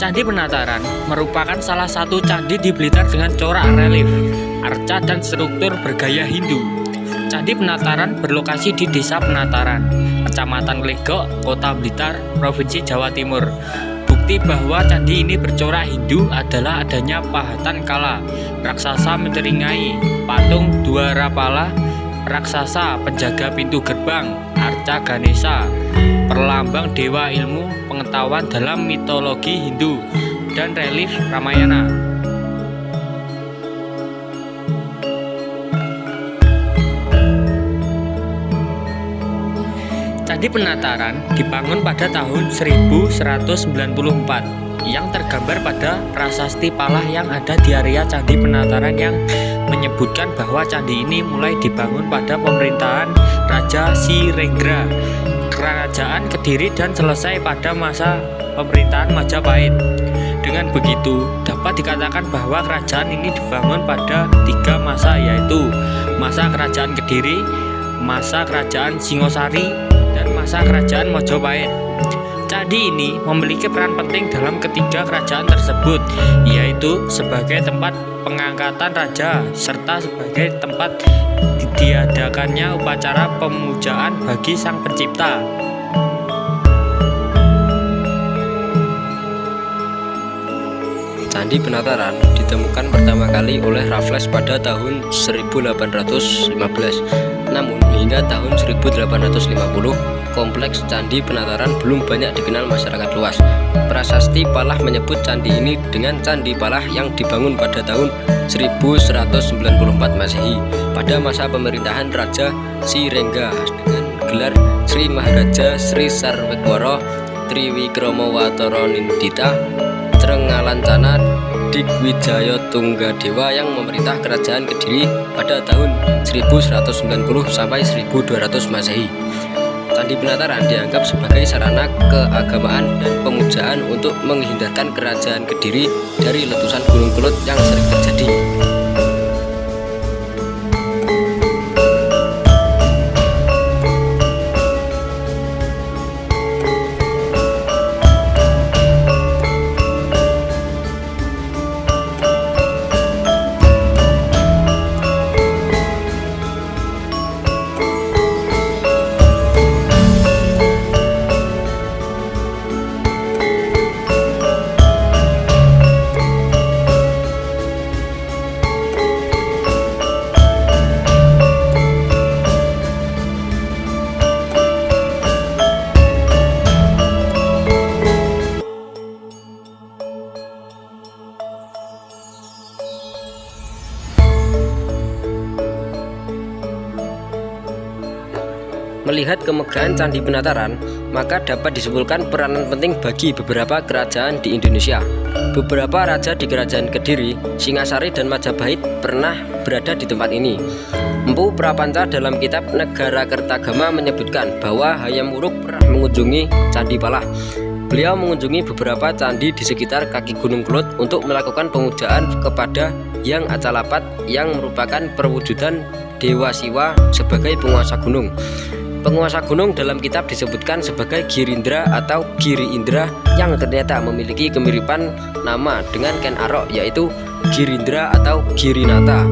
Candi Penataran merupakan salah satu candi di Blitar dengan corak relief, arca dan struktur bergaya Hindu. Candi Penataran berlokasi di Desa Penataran, Kecamatan Legok, Kota Blitar, Provinsi Jawa Timur. Bukti bahwa candi ini bercorak Hindu adalah adanya pahatan kala, raksasa menceringai, patung Dwarapala, raksasa penjaga pintu gerbang, arca Ganesha, perlambang dewa ilmu pengetahuan dalam mitologi Hindu, dan relief Ramayana. Candi Penataran dibangun pada tahun 1194 yang tergambar pada prasasti Palah yang ada di area Candi Penataran yang menyebutkan bahwa candi ini mulai dibangun pada pemerintahan Raja Sirenggra, Kerajaan Kediri, dan selesai pada masa pemerintahan Majapahit. Dengan begitu, dapat dikatakan bahwa kerajaan ini dibangun pada 3 masa, yaitu masa Kerajaan Kediri, masa Kerajaan Singosari, dan masa Kerajaan Majapahit. Candi ini memiliki peran penting dalam ketiga kerajaan tersebut, yaitu sebagai tempat pengangkatan raja serta sebagai tempat diadakannya upacara pemujaan bagi Sang Pencipta. Candi Penataran ditemukan pertama kali oleh Raffles pada tahun 1815. Namun hingga tahun 1850, kompleks Candi Penataran belum banyak dikenal masyarakat luas. Prasasti Palah menyebut candi ini dengan Candi Palah yang dibangun pada tahun 1194 Masehi pada masa pemerintahan Raja Sirengga dengan gelar Sri Maharaja Sri Sarwekwara Triwikramawatara Nindita Trengalancana Digwijaya Tunggadewa yang memerintah kerajaan Kediri pada tahun 1190 sampai 1200 Masehi. Candi Penataran dianggap sebagai sarana keagamaan dan pemujaan untuk menghindarkan kerajaan Kediri dari letusan Gunung Kelut yang sering terjadi. Melihat kemegahan Candi Penataran, maka dapat disimpulkan peranan penting bagi beberapa kerajaan di Indonesia. Beberapa raja di Kerajaan Kediri, Singasari, dan Majapahit pernah berada di tempat ini. Empu Prapanca dalam kitab Negara Kertagama menyebutkan bahwa Hayam Wuruk pernah mengunjungi Candi Palah. Beliau mengunjungi beberapa candi di sekitar kaki Gunung Kelut untuk melakukan pemujaan kepada Hyang Acalapat yang merupakan perwujudan Dewa Siwa sebagai penguasa gunung. Penguasa gunung dalam kitab disebutkan sebagai Girindra atau Giri Indra yang ternyata memiliki kemiripan nama dengan Ken Arok, yaitu Girindra atau Girinata.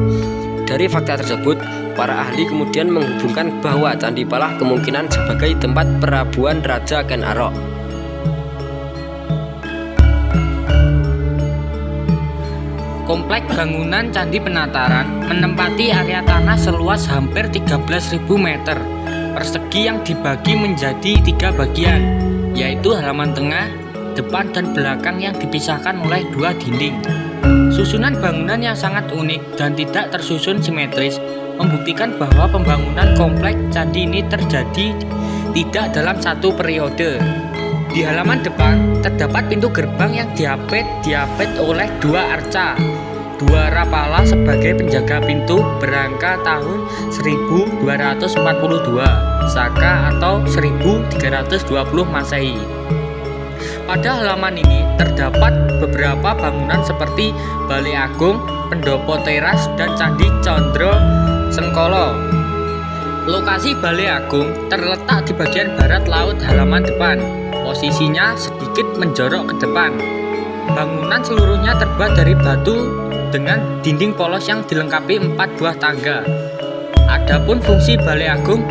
Dari fakta tersebut, para ahli kemudian menghubungkan bahwa Candi Palah kemungkinan sebagai tempat perabuan Raja Ken Arok. Kompleks bangunan Candi Penataran menempati area tanah seluas hampir 13.000 meter persegi yang dibagi menjadi 3 bagian, yaitu halaman tengah, depan, dan belakang yang dipisahkan oleh 2 dinding. Susunan bangunan yang sangat unik dan tidak tersusun simetris membuktikan bahwa pembangunan kompleks candi ini terjadi tidak dalam satu periode. Di halaman depan terdapat pintu gerbang yang diapit oleh 2 arca Dwarapala sebagai penjaga pintu berangka tahun 1242 Saka atau 1320 Masehi. Pada halaman ini terdapat beberapa bangunan seperti Balai Agung, Pendopo Teras, dan Candi Condro Sengkolo. Lokasi Balai Agung terletak di bagian barat laut halaman depan. Posisinya sedikit menjorok ke depan. Bangunan seluruhnya terbuat dari batu dengan dinding polos yang dilengkapi 4 buah tangga. Adapun fungsi Balai Agung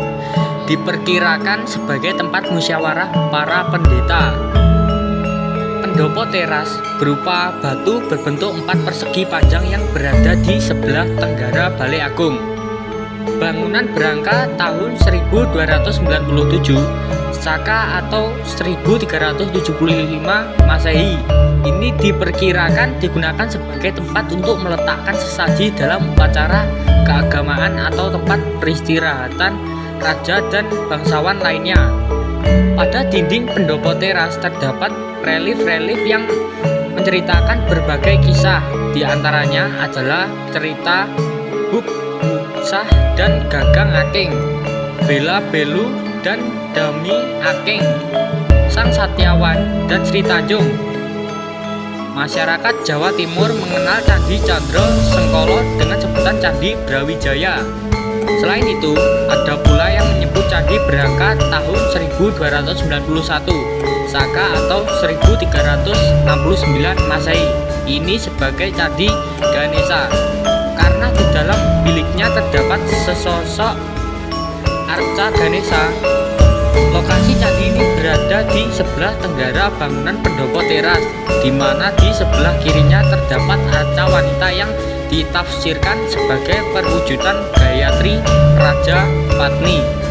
diperkirakan sebagai tempat musyawarah para pendeta. Pendopo teras berupa batu berbentuk 4 persegi panjang yang berada di sebelah tenggara Balai Agung. Bangunan berangka tahun 1297 Saka atau 1375 Masehi. Ini diperkirakan digunakan sebagai tempat untuk meletakkan sesaji dalam upacara keagamaan atau tempat peristirahatan raja dan bangsawan lainnya. Pada dinding pendopo teras terdapat relief-relief yang menceritakan berbagai kisah. Di antaranya adalah cerita Hub Sah dan Gagang Aking, Bela Belu dan Dami Aking, Sang Satyawan dan Sri Tanjung. Masyarakat Jawa Timur mengenal Candi Candra Sengkolo dengan sebutan Candi Brawijaya. Selain itu, ada pula yang menyebut Candi Berangka tahun 1291 Saka atau 1369 Masehi ini sebagai Candi Ganesha karena di dalam biliknya terdapat sesosok arca Ganesha. Lokasi candi ini berada di sebelah tenggara bangunan pendopo teras, di mana di sebelah kirinya terdapat arca wanita yang ditafsirkan sebagai perwujudan Gayatri Raja Patni.